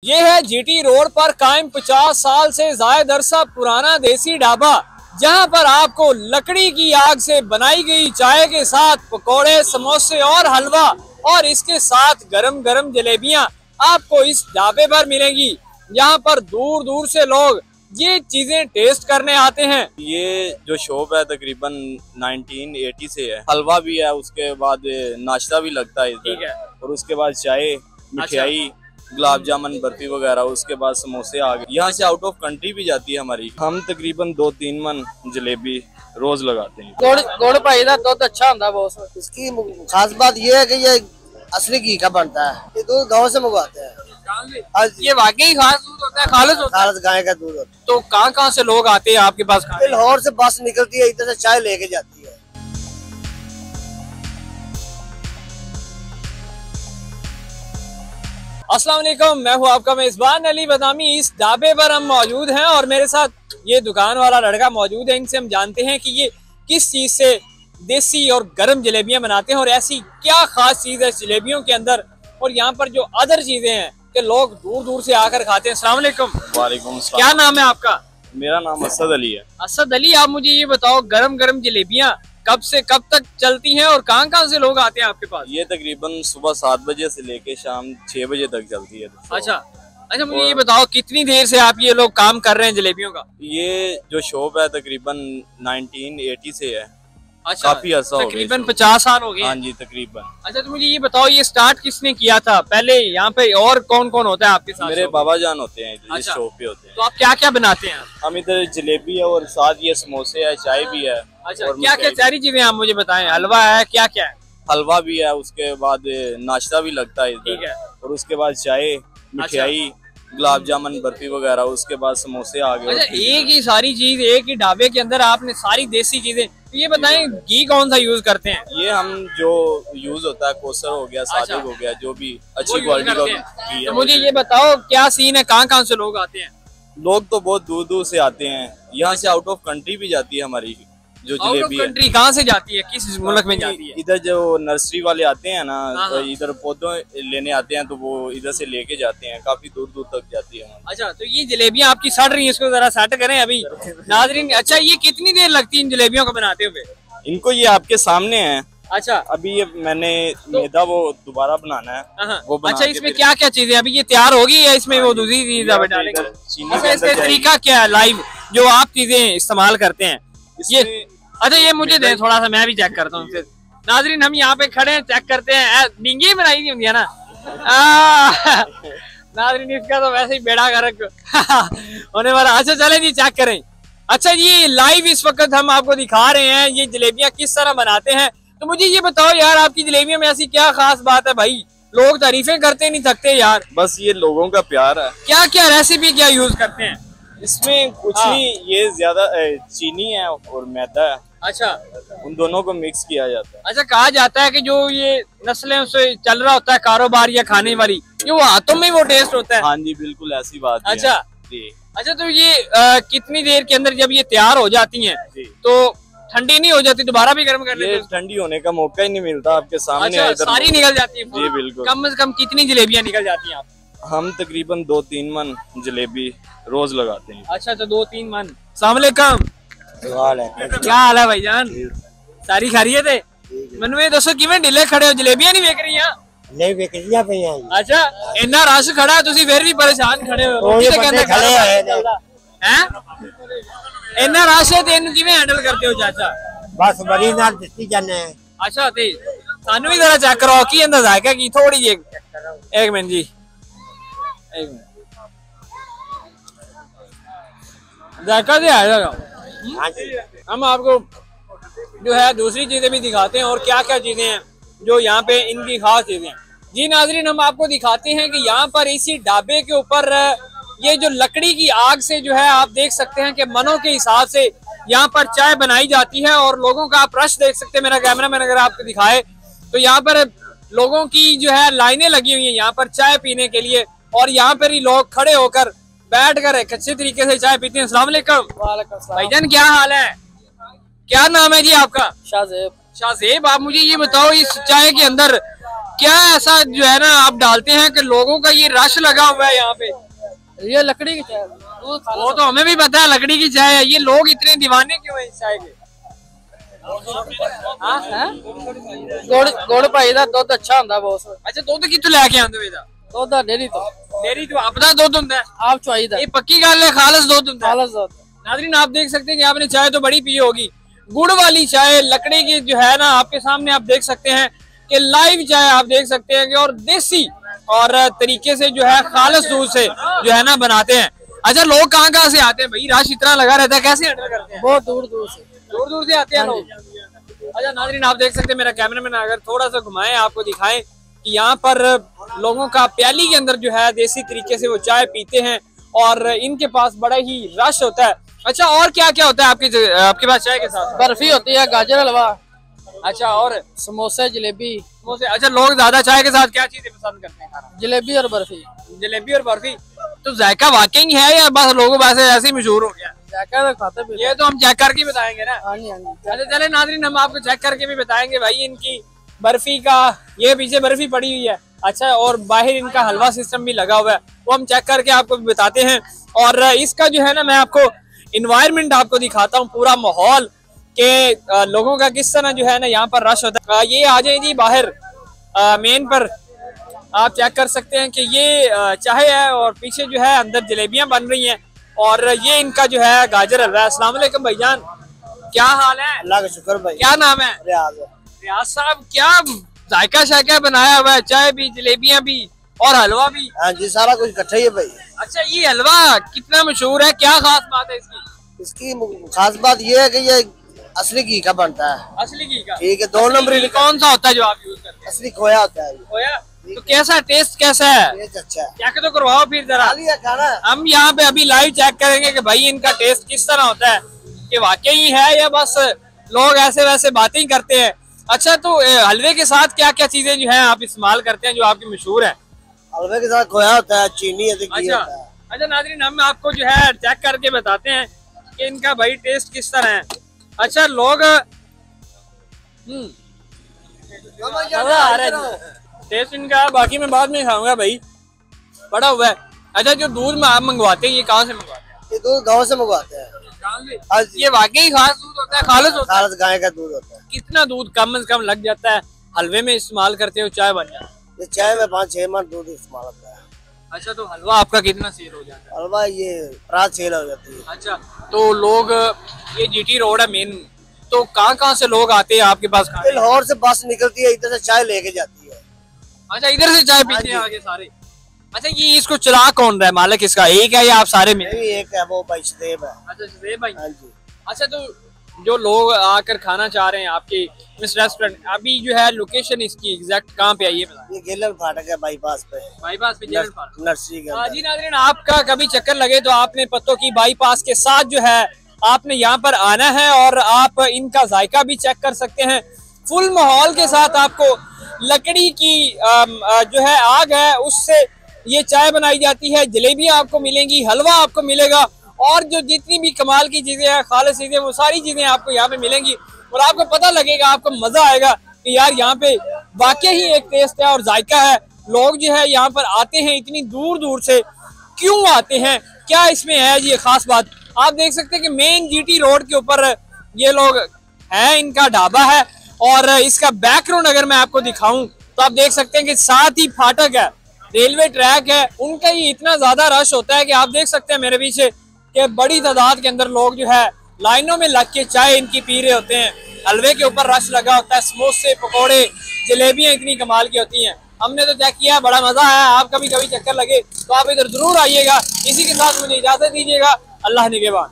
ये है GT road पर कायम 50 साल से ज्यादा अरसा पुराना देसी ढाबा, जहां पर आपको लकड़ी की आग से बनाई गई चाय के साथ पकोड़े, समोसे और हलवा और इसके साथ गरम गरम जलेबियां आपको इस ढाबे पर मिलेंगी। यहाँ पर दूर दूर से लोग ये चीजें टेस्ट करने आते हैं। ये जो शॉप है तकरीबन 1980 से है। हलवा भी है, उसके बाद नाश्ता भी लगता है इधर। ठीक है। और उसके बाद चाय, मिठाई, गुलाब जामुन, बर्फी वगैरह, उसके बाद समोसे आ गए। यहाँ से आउट ऑफ कंट्री भी जाती है हमारी। हम तकरीबन 2-3 मन जलेबी रोज लगाते हैं। गुड़ भाई का दूध अच्छा होता है। इसकी खास बात ये है कि ये असली घी का बनता है। ये दूध गाँव से मंगवाते हैं। ये वाकई खास दूध होता है, खालिस होता है। खालिस गाय का दूध होता है। तो कहाँ से लोग आते हैं आपके पास खाने? लाहौर से बस निकलती है, इधर से चाय लेके जाती है। अस्सलाम वालेकुम, मैं हूँ आपका मेजबान अली बदामी। इस ढाबे पर हम मौजूद हैं और मेरे साथ ये दुकान वाला लड़का मौजूद है। इनसे हम जानते हैं कि ये किस चीज से देसी और गरम जलेबियां बनाते हैं और ऐसी क्या खास चीज है जलेबियों के अंदर, और यहाँ पर जो अदर चीजें हैं कि लोग दूर दूर से आकर खाते हैं। अस्सलाम वालेकुम। वालेकुम सलाम। क्या नाम है आपका? मेरा नाम असद अली है। असद अली, आप मुझे ये बताओ, गरम गरम जलेबियां कब से कब तक चलती हैं और कहाँ से लोग आते हैं आपके पास? ये तकरीबन सुबह 7 बजे से लेके शाम 6 बजे तक चलती है। अच्छा, मुझे ये बताओ कितनी देर से आप ये लोग काम कर रहे हैं जलेबियों का? ये जो शॉप है तकरीबन 1980 से है। अच्छा, काफी अर्सा हो गया, तकरीबन 50 साल हो गए। हाँ जी तकरीबन। अच्छा, तो मुझे ये बताओ, ये स्टार्ट किसने किया था पहले यहाँ पे, और कौन कौन होता है आपके साथ? मेरे बाबा जान होते हैं इस अच्छा। शॉप पे होते हैं। तो आप क्या क्या बनाते हैं? हम इधर जलेबी है और साथ ये समोसे है, चाय भी है। अच्छा, और क्या क्या सारी चीजें आप मुझे बताएं? हलवा है, क्या क्या है? हलवा भी है, उसके बाद नाश्ता भी लगता है ठीक इधर। है। और उसके बाद चाय, मिठाई, गुलाब जामुन, बर्फी वगैरह, उसके बाद समोसे आ गए। अच्छा, एक ही सारी चीज एक ही ढाबे के अंदर आपने सारी देसी चीजें। तो ये बताएं, घी कौन सा यूज करते हैं? ये हम जो यूज होता है कोसर हो गया, सादिक हो गया, जो भी अच्छी क्वालिटी का घी है। तो मुझे ये बताओ, क्या सीन है, कहाँ से लोग आते हैं? लोग तो बहुत दूर दूर से आते हैं। यहाँ से आउट ऑफ कंट्री भी जाती है हमारी जो जलेबी है। कंट्री कहाँ से जाती है, किस मुल्क में जाती है? इधर जो नर्सरी वाले आते हैं ना, हाँ। तो इधर पौधों लेने आते हैं, तो वो इधर से लेके जाते हैं। काफी दूर दूर तक जाती है। अच्छा, तो ये जलेबियां आपकी सड़ रही हैं, इसको जरा सेट करें अभी नाजरीन। अच्छा, ये कितनी देर लगती है इन जलेबियों को बनाते हुए? इनको ये आपके सामने है। अच्छा, अभी ये मैंने मैदा वो दोबारा बनाना है वो बना। अच्छा, इसमें क्या क्या चीजें अभी ये तैयार होगी या इसमें वो दूसरी चीज डालेंगे? अच्छा, इसका तरीका क्या है लाइव जो आप चीजें इस्तेमाल करते हैं ये? अच्छा, ये मुझे दें थोड़ा सा, मैं भी चेक करता हूँ। नाजरीन, हम यहाँ पे खड़े हैं, चेक करते हैं। डींगी बनाई नहीं होंगी है ना? नाजरीन, इसका तो वैसे ही बेड़ा गर्क होने वाला। अच्छा, चलें जी, चेक करें। अच्छा, ये लाइव इस वक्त हम आपको दिखा रहे हैं ये जलेबियां किस तरह बनाते हैं। तो मुझे ये बताओ यार, आपकी जलेबियों में ऐसी क्या खास बात है भाई? लोग तारीफें करते नहीं थकते यार। बस ये लोगों का प्यार है। क्या क्या रेसिपी क्या यूज करते हैं इसमें? कुछ नहीं, ये ज्यादा चीनी है और मैदा है। अच्छा, उन दोनों को मिक्स किया जाता है। अच्छा, कहा जाता है कि जो ये नस्लें से चल रहा होता है कारोबार या खाने वाली, ये वो हाथों में वो टेस्ट होता है। हाँ जी, बिल्कुल ऐसी बात है। अच्छा जी। अच्छा, तो ये कितनी देर के अंदर जब ये तैयार हो जाती हैं तो ठंडी नहीं हो जाती, दोबारा भी गर्म कर लेते हैं? ठंडी होने का मौका ही नहीं मिलता आपके सामने। अच्छा, सारी निकल जाती है? जी बिल्कुल। कम से कम कितनी जलेबियां निकल जाती हैं आप? हम तकरीबन 2-3 मन जलेबी रोज लगाते हैं। अच्छा, तो 2-3 मन। अस्सलाम वालेकुम। क्या हाल है भाईजान? सारी खैरियत है? ਮੈਨੂੰ ਇਹ ਦੱਸੋ ਕਿਵੇਂ ਢਿੱਲੇ ਖੜੇ ਹੋ, ਜਲੇਬੀਆਂ ਨਹੀਂ ਵੇਚ ਰਹੀਆਂ? नहीं बिकदियां पईयां जी। अच्छा, ਇੰਨਾ ਰਸ਼ ਖੜਾ ਹੈ, ਤੁਸੀਂ ਫਿਰ ਵੀ ਪਰੇਸ਼ਾਨ ਖੜੇ ਹੋ? ਉਹੀ ਬੰਦੇ ਖੜੇ ਹੋਏ ਨੇ। हैं ਇੰਨਾ ਰਸ਼ ਹੈ ਤੇ ਇਹਨੂੰ ਕਿਵੇਂ ਹੈਂਡਲ ਕਰਦੇ ਹੋ ਚਾਚਾ? बस बड़ी नाल दित्ती जाने हैं। अच्छा, ਤੇ ਸਾਨੂੰ ਵੀ ਜ਼ਰਾ ਚੈੱਕ ਕਰਾਓ ਕੀ ਇਹਦਾ ਜ਼ਾਇਕਾ ਕੀ, थोड़ी जी एक मिनट जी, एक मिनट जायका से आएगा। हाँ जी। हम आपको जो है दूसरी चीजें भी दिखाते हैं और क्या क्या चीजें हैं जो यहाँ पे इनकी खास चीजें हैं। जी नाजरीन, हम आपको दिखाते हैं कि यहाँ पर इसी ढाबे के ऊपर ये जो लकड़ी की आग से जो है आप देख सकते हैं कि मनों के हिसाब से यहाँ पर चाय बनाई जाती है और लोगों का आप रश देख सकते हैं। मेरा कैमरा मैन अगर आपको दिखाए तो यहाँ पर लोगों की जो है लाइनें लगी हुई है यहाँ पर चाय पीने के लिए, और यहाँ पर ही लोग खड़े होकर बैठ कर एक अच्छे तरीके से चाय पीते हैं। अस्सलाम वालेकुम। भाईजान, क्या हाल है? क्या नाम है जी आपका? शाहजेब। शाहजेब, आप मुझे ये बताओ, इस चाय के अंदर क्या ऐसा जो है ना आप डालते हैं कि लोगों का ये रश लगा हुआ है यहाँ पे? ये लकड़ी की चाय वो तो हमें भी पता है लकड़ी की चाय है, ये लोग इतने दीवाने क्यों हैं इस चाय के? गुड़ पाई दा दुध अच्छा हुंदा बहुत। अच्छा दुध कितों लैके आंदे हो इधर? दुध डेयरी तो अपना दुध हुंदा है? आप चुआई दा ये पक्की गल है, खालिस दुध हुंदा है? खालिस दुध। नाज़रीन आप देख सकते हैं कि आपने चाय तो बड़ी पी होगी, गुड़ वाली चाय लकड़ी की जो है ना आपके सामने आप देख सकते हैं कि लाइव चाय आप देख सकते हैं कि और देसी और तरीके से जो है खालिस दूध से जो है ना बनाते हैं। अच्छा लोग कहाँ कहाँ से आते हैं भाई? रश इतना लगा रहता है, कैसे हैंडल करते हैं? बहुत दूर दूर से आते हैं लोग। अच्छा नाज़रीन आप देख सकते हैं, मेरा कैमरामैन अगर थोड़ा सा घुमाएं आपको दिखाएं कि यहाँ पर लोगों का प्याली के अंदर जो है देसी तरीके से वो चाय पीते हैं और इनके पास बड़ा ही रश होता है। अच्छा और क्या क्या होता है आपके पास चाय के साथ? बर्फी होती है, गाजर हलवा। अच्छा और समोसे जलेबी। समोसे। अच्छा लोग ज्यादा चाय के साथ क्या चीजें पसंद करते हैं खाना? जलेबी और बर्फी। जलेबी और बर्फी। तो जायका वाकई है या बस लोगों वैसे ऐसे ही मशहूर हो गया? जायका तो खाते भी। ये तो हम चेक करके बताएंगे ना। हाँ जी हाँ जी। अच्छा चले नाज़रीन हम आपको चेक करके भी बताएंगे भाई इनकी बर्फी का, ये पीछे बर्फी पड़ी हुई है। अच्छा और बाहर इनका हलवा सिस्टम भी लगा हुआ है, वो हम चेक करके आपको भी बताते हैं। और इसका जो है ना मैं आपको इन्वायरमेंट आपको दिखाता हूँ, पूरा माहौल के लोगों का किस तरह जो है ना यहाँ पर रश होता है। ये आ जाए जी बाहर मेन पर, आप चेक कर सकते हैं कि ये चाय है और पीछे जो है अंदर जलेबियां बन रही हैं और ये इनका जो है गाजर हलवा है। अस्सलाम वालेकुम भाईजान, क्या हाल है? अल्लाह का शुक्र भाई। क्या नाम है? रियाज साहब। क्या जायका शायका बनाया हुआ है, चाय भी जलेबियां भी और हलवा भी? हाँ जी सारा कुछ इकट्ठा ही है भाई। अच्छा ये हलवा कितना मशहूर है, क्या खास बात है इसकी? इसकी खास बात ये है कि ये असली घी का बनता है। असली घी का? ठीक है। 2 नंबर कौन सा होता है जो आप यूज करते हैं? असली खोया होता है। खोया? तो कैसा टेस्ट कैसा है? टेस्ट अच्छा है। चेक तो करवाओ फिर जरा। खाना हम यहाँ पे अभी लाइव चेक करेंगे कि भाई इनका टेस्ट किस तरह होता है, कि वाकई है या बस लोग ऐसे वैसे बातें ही करते हैं। अच्छा तो हलवे के साथ क्या क्या चीजें जो है आप इस्तेमाल करते हैं जो आपकी मशहूर है? हलवे के साथ खोया होता है, चीनी होती है। अच्छा नाज़रीन हम आपको जो है चेक करके बताते हैं कि इनका भाई टेस्ट किस तरह है। अच्छा लोग टेस्ट इनका बाकी मैं बाद में खाऊंगा भाई, बड़ा हुआ है। अच्छा जो दूध में आप मंगवाते हैं ये कहाँ से मंगवाते हैं? ये दूध गाँव से मंगवाते हैं। ये वाकई खास दूध होता है, खालिस होता है? खालिस गाय का दूध होता है। कितना दूध कम से कम लग जाता है हलवे में इस्तेमाल करते हो चाय बन जाती है? ये चाय में 5-6 मन दूध इस्तेमाल होता है। अच्छा तो हलवा आपका कितना सेल हो जाता है? हलवा ये रात सेल हो जाती है। अच्छा तो लोग ये जीटी रोड है मेन, तो कहाँ से लोग आते हैं आपके पास खाने? लाहौर से बस निकलती है, इधर से चाय लेके जाती है। अच्छा इधर से चाय पीते हैं आगे सारे? अच्छा ये इसको चला कौन रहा है, मालिक इसका एक है या आप सारे में? एक है वो भाई सदेब है। अच्छा सदेब भाई। हाँ जी। अच्छा तो जो लोग आकर खाना चाह रहे हैं आपके इस रेस्टोरेंट, अभी जो है लोकेशन इसकी एग्जैक्ट कहाँ पे है ये बताएं? ये गेलन फाटक है बाईपास पे। बाईपास पे गेलन फाटक नर्सरी के अंदर। जी नाज़रीन आपका कभी चक्कर लगे तो आपने पत्तों की बाईपास के साथ जो है आपने यहाँ पर आना है और आप इनका जायका भी चेक कर सकते हैं। फुल माहौल के साथ आपको लकड़ी की जो है आग है उससे ये चाय बनाई जाती है, जलेबियां आपको मिलेंगी, हलवा आपको मिलेगा और जो जितनी भी कमाल की चीजें हैं, खालिस चीजें, वो सारी चीजें आपको यहाँ पे मिलेंगी और आपको पता लगेगा, आपको मजा आएगा कि यार यहाँ पे वाकई ही एक टेस्ट है और जायका है। लोग जो है यहाँ पर आते हैं, इतनी दूर दूर से क्यों आते हैं, क्या इसमें है ये खास बात? आप देख सकते हैं कि मेन जीटी रोड के ऊपर ये लोग हैं, इनका ढाबा है और इसका बैकग्राउंड अगर मैं आपको दिखाऊं तो आप देख सकते हैं कि साथ ही फाटक है, रेलवे ट्रैक है, उनका ही इतना ज्यादा रश होता है कि आप देख सकते हैं मेरे पीछे कि बड़ी तादाद के अंदर लोग जो है लाइनों में लग के चाय इनकी पी रहे होते हैं। हलवे के ऊपर रश लगा होता है, समोसे पकौड़े जलेबियां इतनी कमाल की होती हैं। हमने तो चेक किया, बड़ा मजा आया। आप कभी चक्कर लगे तो आप इधर जरूर आइएगा। इसी के साथ मुझे इजाजत दीजिएगा। अल्लाह निगहबान।